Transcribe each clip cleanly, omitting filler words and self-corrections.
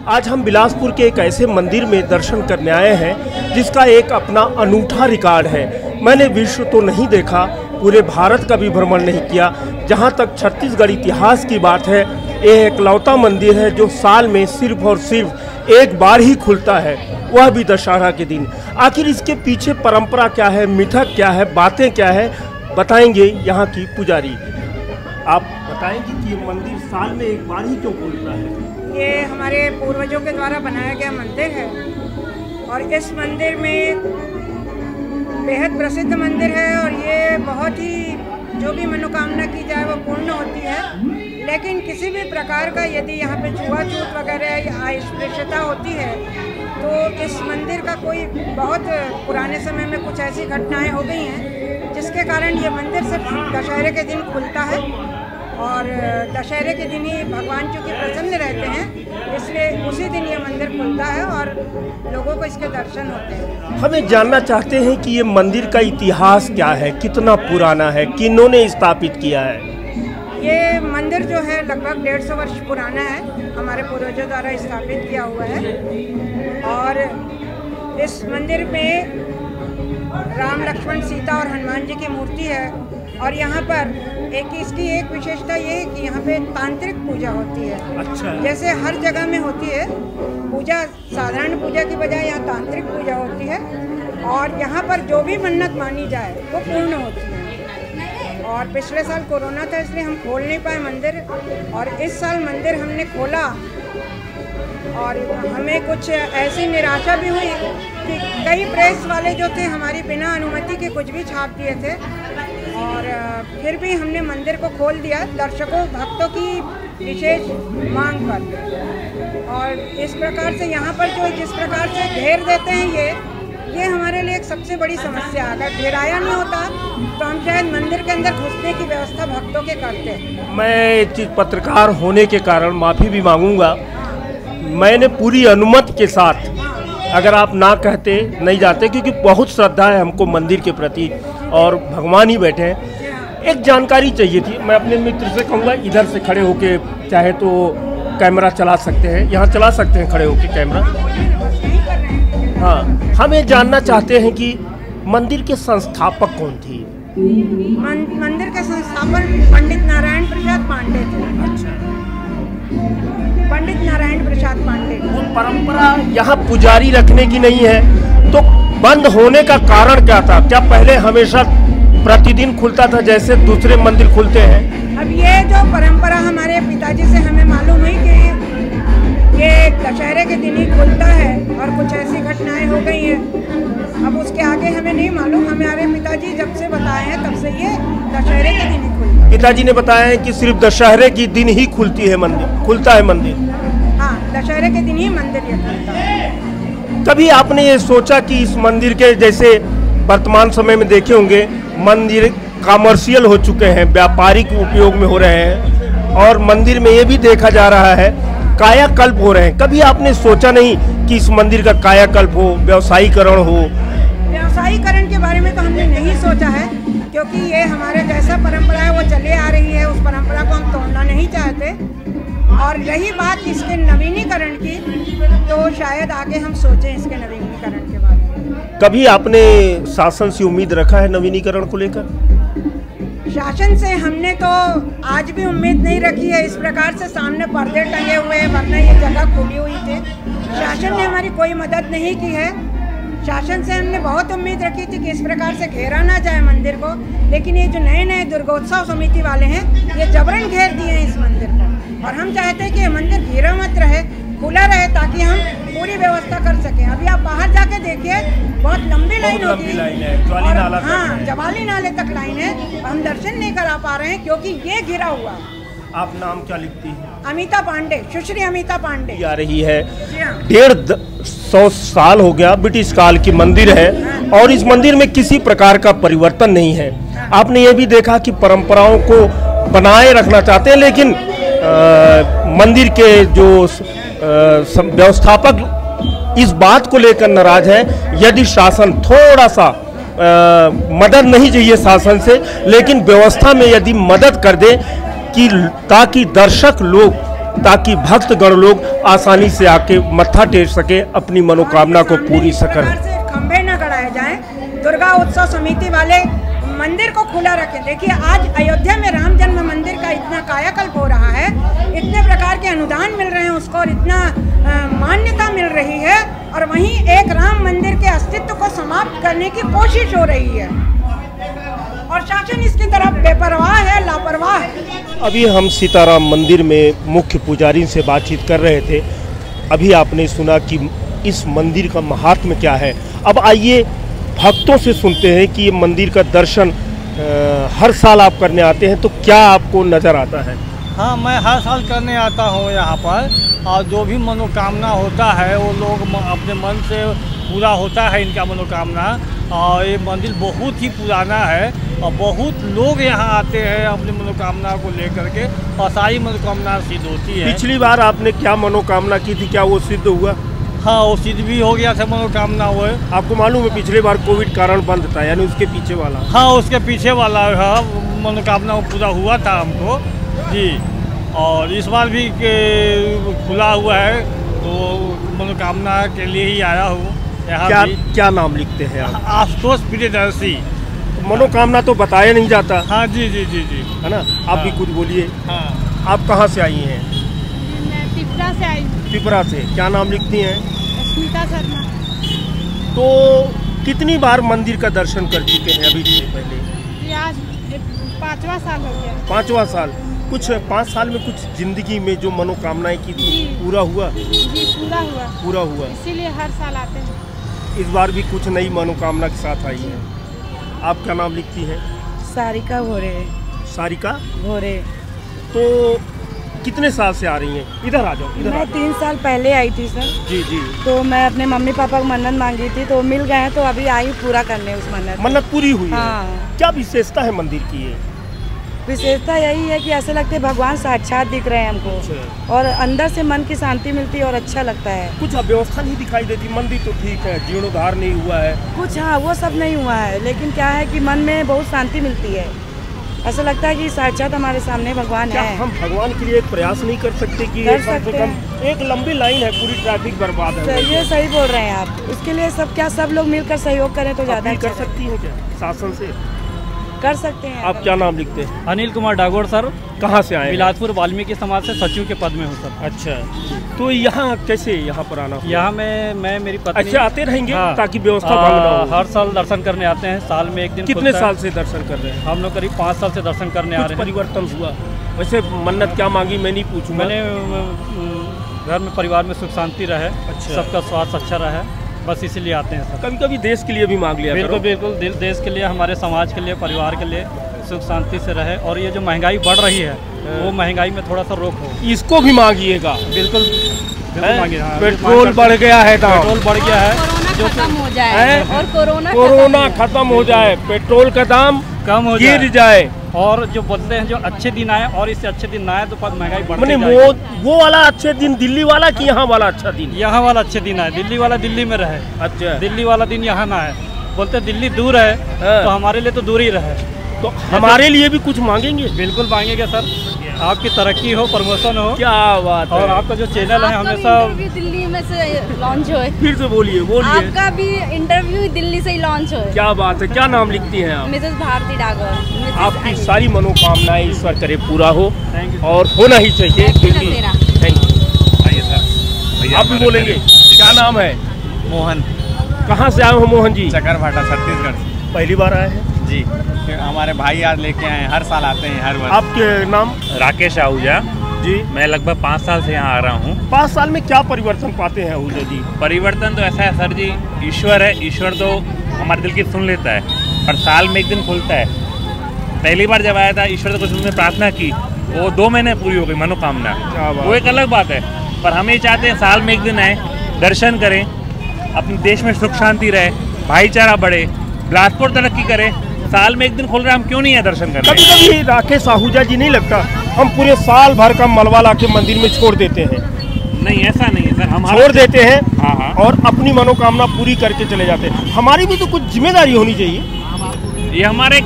आज हम बिलासपुर के एक ऐसे मंदिर में दर्शन करने आए हैं जिसका एक अपना अनूठा रिकॉर्ड है। मैंने विश्व तो नहीं देखा, पूरे भारत का भी भ्रमण नहीं किया। जहां तक छत्तीसगढ़ इतिहास की बात है, ये एकलौता मंदिर है जो साल में सिर्फ और सिर्फ एक बार ही खुलता है, वह भी दशहरा के दिन। आखिर इसके पीछे परंपरा क्या है, मिथक क्या है, बातें क्या है, बताएंगे यहाँ की पुजारी। आप बताएंगे कि ये मंदिर साल में एक बार ही क्यों खुलता है? ये हमारे पूर्वजों के द्वारा बनाया गया मंदिर है और इस मंदिर में बेहद प्रसिद्ध मंदिर है और ये बहुत ही जो भी मनोकामना की जाए वो पूर्ण होती है। लेकिन किसी भी प्रकार का यदि यहाँ पे छुआछूत वगैरह या अस्पृश्यता होती है तो इस मंदिर का कोई बहुत पुराने समय में कुछ ऐसी घटनाएं हो गई हैं जिसके कारण ये मंदिर सिर्फ दशहरे के दिन खुलता है और दशहरे के दिन ही भगवान चूँकि प्रसन्न रहते हैं इसलिए उसी दिन ये मंदिर खुलता है और लोगों को इसके दर्शन होते हैं। हमें जानना चाहते हैं कि ये मंदिर का इतिहास क्या है, कितना पुराना है, किन्होंने स्थापित किया है? ये मंदिर जो है लगभग 150 वर्ष पुराना है, हमारे पूर्वजों द्वारा स्थापित किया हुआ है। और इस मंदिर में राम लक्ष्मण सीता और हनुमान जी की मूर्ति है और यहाँ पर इसकी एक विशेषता ये है कि यहाँ पे तांत्रिक पूजा होती है। अच्छा। जैसे हर जगह में होती है पूजा, साधारण पूजा की बजाय यहाँ तांत्रिक पूजा होती है और यहाँ पर जो भी मन्नत मानी जाए वो पूर्ण होती है। और पिछले साल कोरोना था इसलिए हम खोल नहीं पाए मंदिर और इस साल मंदिर हमने खोला और हमें कुछ ऐसी निराशा भी हुई कि कई प्रेस वाले जो थे हमारी बिना अनुमति के कुछ भी छाप दिए थे और फिर भी हमने मंदिर को खोल दिया दर्शकों भक्तों की विशेष मांग पर। और इस प्रकार से यहाँ पर जो जिस प्रकार से घेर देते हैं ये हमारे लिए एक सबसे बड़ी समस्या है। अगर घेराया नहीं होता तो हम शायद मंदिर के अंदर घुसने की व्यवस्था भक्तों के करते हैं। मैं एक चीज़ पत्रकार होने के कारण माफ़ी भी मांगूंगा, मैंने पूरी अनुमति के साथ, अगर आप ना कहते नहीं जाते क्योंकि बहुत श्रद्धा है हमको मंदिर के प्रति और भगवान ही बैठे हैं। एक जानकारी चाहिए थी, मैं अपने मित्र से कहूँगा इधर से खड़े होके चाहे तो कैमरा चला सकते हैं, यहाँ चला सकते हैं खड़े होके कैमरा। हाँ, हम ये जानना चाहते हैं कि मंदिर के संस्थापक कौन थे? मंदिर के संस्थापक पंडित नारायण प्रसाद पांडे थे। अच्छा, पंडित नारायण प्रसाद पांडे। वो परंपरा यहाँ पुजारी रखने की नहीं है तो बंद होने का कारण क्या था? क्या पहले हमेशा प्रतिदिन खुलता था जैसे दूसरे मंदिर खुलते हैं? अब ये जो परंपरा हमारे पिताजी से हमें मालूम है कि ये दशहरे के दिन ही खुलता है और कुछ ऐसी घटनाएं हो गई हैं। अब उसके आगे हमें नहीं मालूम, हमारे पिताजी जब से बताए हैं तब से ये दशहरे के दिन ही खुलता है। पिताजी ने बताया है कि सिर्फ दशहरे के दिन ही खुलती है मंदिर, खुलता है मंदिर। हाँ, दशहरे के दिन ही मंदिर ये खुलता है। कभी आपने ये सोचा कि इस मंदिर के जैसे वर्तमान समय में देखे होंगे मंदिर कमर्शियल हो चुके हैं, व्यापारिक उपयोग में हो रहे हैं और मंदिर में ये भी देखा जा रहा है कायाकल्प हो रहे हैं, कभी आपने सोचा नहीं कि इस मंदिर का कायाकल्प हो, व्यवसायीकरण हो? व्यवसायीकरण के बारे में तो हमने नहीं सोचा है क्योंकि ये हमारे जैसा परंपरा है वो चले आ रही है, उस परंपरा को हम तोड़ना नहीं चाहते। और रही बात इसके नवीनीकरण की तो शायद आगे हम सोचें इसके नवीनीकरण के बारे में। कभी आपने शासन से उम्मीद रखा है नवीनीकरण को लेकर? शासन से हमने तो आज भी उम्मीद नहीं रखी है। इस प्रकार से सामने पर्दे टंगे हुए हैं वरना ये जगह खुली हुई थी। शासन ने हमारी कोई मदद नहीं की है। शासन से हमने बहुत उम्मीद रखी थी कि इस प्रकार से घेरा ना जाए मंदिर को, लेकिन ये जो नए नए दुर्गोत्सव समिति वाले हैं ये जबरन घेर दिए हैं इस मंदिर को और हम चाहते हैं कि ये मंदिर घेरा मत रहे, खुला रहे ताकि हम पूरी व्यवस्था कर सकें। अभी आप बाहर जाके देखिए बहुत लंबी लाइन होती है और हाँ, जवाली नाले तक लाइन है, हम दर्शन नहीं करा पा रहे हैं क्योंकि ये घिरा हुआ है। आप नाम क्या लिखती हैं? अमिता पांडे, सुश्री अमिता पांडे। आ रही है 150 साल हो गया, ब्रिटिश काल की मंदिर है और इस मंदिर में किसी प्रकार का परिवर्तन नहीं है। आपने ये भी देखा कि परंपराओं को बनाए रखना चाहते हैं लेकिन मंदिर के जो व्यवस्थापक इस बात को लेकर नाराज है। यदि शासन थोड़ा सा मदद नहीं चाहिए शासन से, लेकिन व्यवस्था में यदि मदद कर दे कि ताकि दर्शक लोग ताकि भक्तगण लोग आसानी से आके मत्था टेक सके, अपनी मनोकामना को पूरी सकें। खंभे न गड़ाए जाएं, दुर्गा उत्सव समिति वाले मंदिर को खुला रखें। देखिए आज अयोध्या में राम जन्म मंदिर का इतना कायाकल्प हो रहा है, इतने प्रकार के अनुदान मिल रहे हैं उसको, और इतना मान्यता मिल रही है, और वहीं एक राम मंदिर के अस्तित्व को समाप्त करने की कोशिश हो रही है और शासन इसकी तरफ बेपरवाह है, लापरवाह है। अभी हम सीताराम मंदिर में मुख्य पुजारी से बातचीत कर रहे थे। अभी आपने सुना कि इस मंदिर का महात्म्य क्या है। अब आइए भक्तों से सुनते हैं कि ये मंदिर का दर्शन हर साल आप करने आते हैं, तो क्या आपको नज़र आता है? हाँ, मैं हर साल करने आता हूँ यहाँ पर, और जो भी मनोकामना होता है वो लोग अपने मन से पूरा होता है इनका मनोकामना। और ये मंदिर बहुत ही पुराना है और बहुत लोग यहाँ आते हैं अपनी मनोकामना को लेकर के, और सारी मनोकामना सिद्ध होती है। पिछली बार आपने क्या मनोकामना की थी, क्या वो सिद्ध हुआ? हाँ, वो सिद्ध भी हो गया था मनोकामना वो। आपको मालूम है पिछले बार कोविड कारण बंद था, यानी उसके पीछे वाला? हाँ, उसके पीछे वाला मनोकामना पूरा हुआ था हमको जी। और इस बार भी खुला हुआ है, तो मनोकामना के लिए ही आया हूँ यहाँ। क्या नाम लिखते हैं आप? आशुतोष प्रियदर्शी। मनोकामना तो बताया नहीं जाता। हाँ जी जी जी जी, है ना। आप भी कुछ बोलिए। हाँ, आप कहाँ से आई हैं? मैं पिपरा से आई हूँ। पिपरा से। क्या नाम लिखती हैं? स्मिता शर्मा। तो कितनी बार मंदिर का दर्शन कर चुके हैं अभी से पहले? ये आज 5वां साल हो गया। 5वां साल। कुछ 5 साल में कुछ जिंदगी में जो मनोकामनाएं की थी पूरा हुआ? जी पूरा हुआ। पूरा हुआ, इसीलिए हर साल आते हैं। इस बार भी कुछ नई मनोकामना के साथ आई है। आप क्या नाम लिखती हैं? सारिका भोरे। सारिका भोरे। तो कितने साल से आ रही हैं? इधर आ जाओ, इधर। मैं 3 साल पहले आई थी सर। जी जी। तो मैं अपने मम्मी पापा को मन्नत मांगी थी, तो मिल गए हैं, तो अभी आई पूरा करने उस मन्नत। मन्नत पूरी हुई है? हाँ। क्या विशेषता है मंदिर की? ये विशेषता यही है कि ऐसे लगते हैं भगवान साक्षात दिख रहे हैं हमको, और अंदर से मन की शांति मिलती है और अच्छा लगता है। कुछ अव्यवस्था नहीं दिखाई देती? मंदिर तो ठीक है, जीर्णोद्धार नहीं हुआ है कुछ, हाँ वो सब नहीं हुआ है, लेकिन क्या है कि मन में बहुत शांति मिलती है। ऐसा लगता है कि साक्षात हमारे सामने भगवान क्या है। हम भगवान के लिए एक प्रयास नहीं कर सकते कि कर कम से सकते कम एक लंबी लाइन है, पूरी ट्रैफिक बर्बाद है? ये सही बोल रहे हैं आप। उसके लिए सब लोग मिलकर सहयोग करें तो ज़्यादा कर सकती हैं क्या शासन से? कर सकते हैं। आप क्या नाम लिखते हैं? अनिल कुमार डागोर सर। कहाँ से आए? बिलासपुर वाल्मीकि समाज से सचिव के पद में हूँ सर। अच्छा, तो यहाँ कैसे यहाँ पर आना? यहाँ मैं मेरी पत्नी। अच्छा, आते रहेंगे? हाँ, ताकि व्यवस्था भंग ना हो। हर साल दर्शन करने आते हैं, साल में एक दिन। कितने साल से दर्शन कर रहे हैं? हम लोग करीब 5 साल से दर्शन करने आ रहे हैं। परिवर्तन हुआ? वैसे मन्नत क्या मांगी मैं नहीं पूछूंगा। मैंने घर में परिवार में सुख शांति रहे, अच्छा, सबका स्वास्थ्य अच्छा रहे, बस इसीलिए आते हैं सर। कभी कभी देश के लिए भी मांग लिया? बिल्कुल बिल्कुल, देश के लिए, हमारे समाज के लिए, परिवार के लिए सुख शांति से रहे। और ये जो महंगाई बढ़ रही है, वो महंगाई में थोड़ा सा रोक हो, इसको भी मांगिएगा। बिल्कुल मांगिए। हाँ, पेट्रोल बढ़ गया है, पेट्रोल बढ़ गया है, जो खत्म हो जाए और कोरोना खत्म हो जाए, पेट्रोल का दाम कम हो गिर जाए, और जो बोलते हैं जो अच्छे दिन आए और इससे अच्छे दिन आए, तो महंगाई बढ़ती मैंने जाएगी। वो वाला अच्छे दिन दिल्ली वाला कि यहाँ वाला अच्छा दिन? यहाँ वाला अच्छे दिन आए, दिल्ली वाला दिल्ली में रहे। अच्छा, दिल्ली वाला दिन यहाँ ना है। बोलते दिल्ली दूर है, तो हमारे लिए तो दूर ही रहे। तो हमारे लिए भी कुछ मांगेंगे? बिल्कुल मांगेंगे सर, आपकी तरक्की हो, प्रमोशन हो। क्या बात है। और आपका जो चैनल है हमेशा दिल्ली में से लॉन्च हो। फिर से बोलिए। आपका भी इंटरव्यू दिल्ली से ही लॉन्च हो। क्या बात है। क्या नाम लिखती हैं आप? मिसेस भारती डागोर। आपकी सारी मनोकामनाएं ईश्वर करे पूरा हो, और होना ही चाहिए। Thank you. आइए सर, आप भी बोलेंगे। क्या नाम है? मोहन। कहाँ से आए हो मोहन जी? चकरभाटा, छत्तीसगढ़ से। पहली बार आए हैं जी। हमारे भाई आज लेके आए हैं, हर साल आते हैं, हर वर्ष। आपके नाम? राकेश आहूजा जी। मैं लगभग 5 साल से यहाँ आ रहा हूँ। 5 साल में क्या परिवर्तन पाते हैं आहूजा जी? परिवर्तन तो ऐसा है सर जी, ईश्वर है, ईश्वर तो हमारे दिल की सुन लेता है, पर साल में एक दिन खुलता है। पहली बार जब आया था, ईश्वर से कुछ उसने प्रार्थना की, वो 2 महीने पूरी हो गई मनोकामना। वो एक अलग बात है, पर हम ये चाहते हैं साल में एक दिन आए, दर्शन करें, अपने देश में सुख शांति रहे, भाईचारा बढ़े, बिलासपुर तरक्की करे। साल में एक दिन खोल रहे, हम क्यों नहीं है दर्शन करने? कभी कभी राकेश आहूजा जी नहीं लगता हम पूरे साल भर का मलबा ला के मंदिर में छोड़ देते हैं? नहीं, ऐसा नहीं है सर, हम छोड़ देते हैं। हाँ हाँ, और अपनी मनोकामना पूरी करके चले जाते हैं। हमारी भी तो कुछ जिम्मेदारी होनी चाहिए। ये हमारे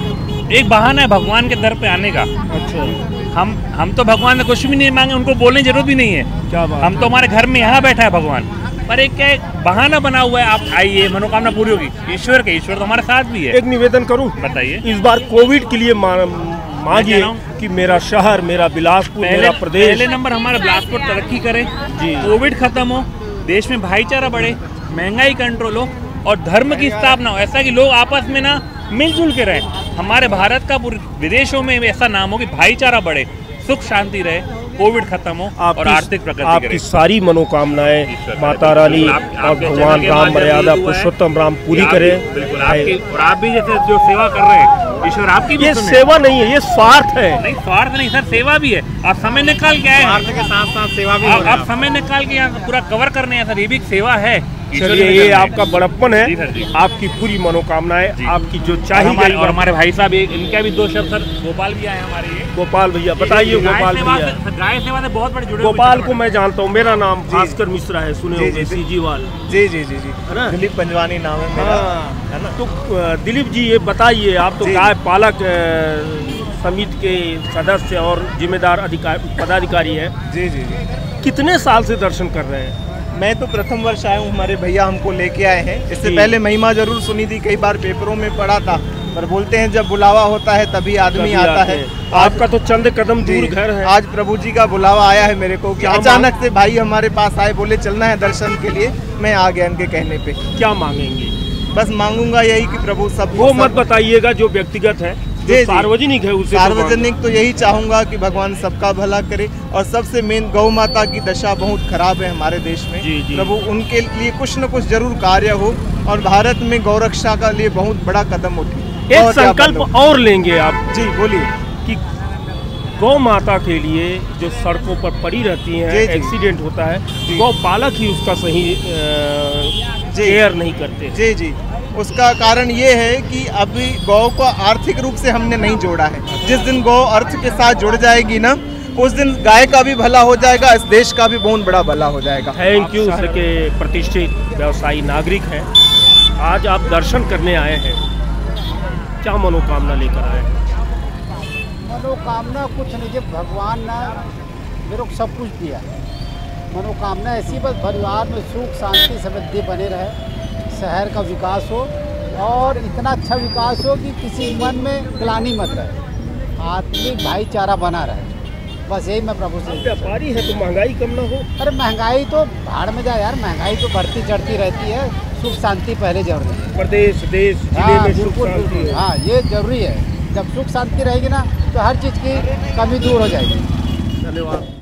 एक बहाना है भगवान के दर पे आने का। अच्छा, हम तो भगवान से कुछ भी नहीं मांगे, उनको बोलने की जरूरत भी नहीं है। क्या बात हम तो हमारे घर में यहाँ बैठा है भगवान, पर एक क्या बहाना बना हुआ है, आप आइए मनोकामना पूरी होगी। ईश्वर तो हमारे साथ भी है। एक निवेदन करूं, बताइए। इस बार कोविड के लिए मांगिए कि मेरा शहर, मेरा बिलासपुर, मेरा प्रदेश, पहले नंबर हमारा बिलासपुर तरक्की करे जी, कोविड खत्म हो, देश में भाईचारा बढ़े, महंगाई कंट्रोल हो और धर्म की स्थापना हो, ऐसा कि लोग आपस में ना मिलजुल के रहें। हमारे भारत का विदेशों में ऐसा नाम हो कि भाईचारा बढ़े, सुख शांति रहे, कोविड खत्म हो और आर्थिक प्रगति करे। आपकी सारी मनोकामनाएं माता रानी और भगवान राम मर्यादा पुरुषोत्तम राम पूरी करे। बिल्कुल, और आप भी जैसे जो सेवा कर रहे हैं, ईश्वर आपकी भी ये सेवा नहीं है, ये स्वार्थ है। नहीं, स्वार्थ नहीं सर, सेवा भी है। आप समय निकाल के आए, स्वार्थ के साथ साथ सेवा भी। आप समय निकाल के यहाँ पूरा कवर करने हैं सर, ये भी सेवा है। चलिए, ये आपका बड़प्पन है, आपकी पूरी मनोकामनाएं, आपकी जो चाहिए। और हमारे भाई साहब, इनका भी 2 शब्द सर, गोपाल भी आए हमारे ये। गोपाल भैया बताइए। गोपाल भैया गाय सेवा से बहुत बड़े जुड़े। गोपाल को मैं जानता हूँ, मेरा नाम भास्कर मिश्रा है, सुने होंगे, सीजीवाल। जी जी जी जी, है ना, दिलीप पंजवानी नाम है मेरा, है ना। तो दिलीप जी, ये बताइए, आप तो गाय पालक समिति के सदस्य और जिम्मेदार पदाधिकारी हैं। जी जी जी। कितने साल से दर्शन कर रहे हैं? मैं तो प्रथम वर्ष आया हूँ, हमारे भैया हमको लेके आए हैं। इससे पहले महिमा जरूर सुनी थी, कई बार पेपरों में पढ़ा था, पर बोलते हैं जब बुलावा होता है तभी आदमी आता है। आपका तो चंद कदम दूर घर है। आज प्रभु जी का बुलावा आया है मेरे को कि अचानक से भाई हमारे पास आए, बोले चलना है दर्शन के लिए। मैं आ गया उनके कहने पे। क्या मांगेंगे? बस मांगूंगा यही कि प्रभु सब वो मत बताइएगा जो व्यक्तिगत है, सार्वजनिक है उसे। सार्वजनिक तो यही चाहूंगा कि भगवान सबका भला करे। और सबसे मेन गौ माता की दशा बहुत खराब है हमारे देश में। प्रभु उनके लिए कुछ न कुछ जरूर कार्य हो और भारत में गौ रक्षा का लिए बहुत बड़ा कदम उठे। एक संकल्प और लेंगे आप जी, बोलिए। कि गौ माता के लिए जो सड़कों पर पड़ी रहती हैं, एक्सीडेंट होता है, गौ पालक ही उसका सही केयर नहीं करते। जी जी, उसका कारण ये है कि अभी गौ को आर्थिक रूप से हमने नहीं जोड़ा है। जिस दिन गौ अर्थ के साथ जुड़ जाएगी ना, उस दिन गाय का भी भला हो जाएगा, इस देश का भी बहुत बड़ा भला हो जाएगा। थैंक यू सर के प्रतिष्ठित व्यवसायी नागरिक हैं। आज आप दर्शन करने आए हैं, क्या मनोकामना लेकर आए हैं? मनोकामना कुछ नहीं, जब भगवान ने मेरे को सब कुछ दिया। मनोकामना ऐसी, बस परिवार में सुख शांति समृद्धि बने रहे, शहर का विकास हो और इतना अच्छा विकास हो कि किसी मन में ग्लानि मत रहे, आत्मिक भाईचारा बना रहे। बस यही मैं प्रभु से। व्यापारी है तो महंगाई कम ना हो? अरे महंगाई तो भाड़ में जाए यार, महंगाई तो बढ़ती चढ़ती रहती है, सुख शांति पहले जरूरी है। प्रदेश देश जिले में सुख शांति। हाँ, ये जरूरी है। जब सुख शांति रहेगी ना तो हर चीज़ की कमी दूर हो जाएगी। धन्यवाद।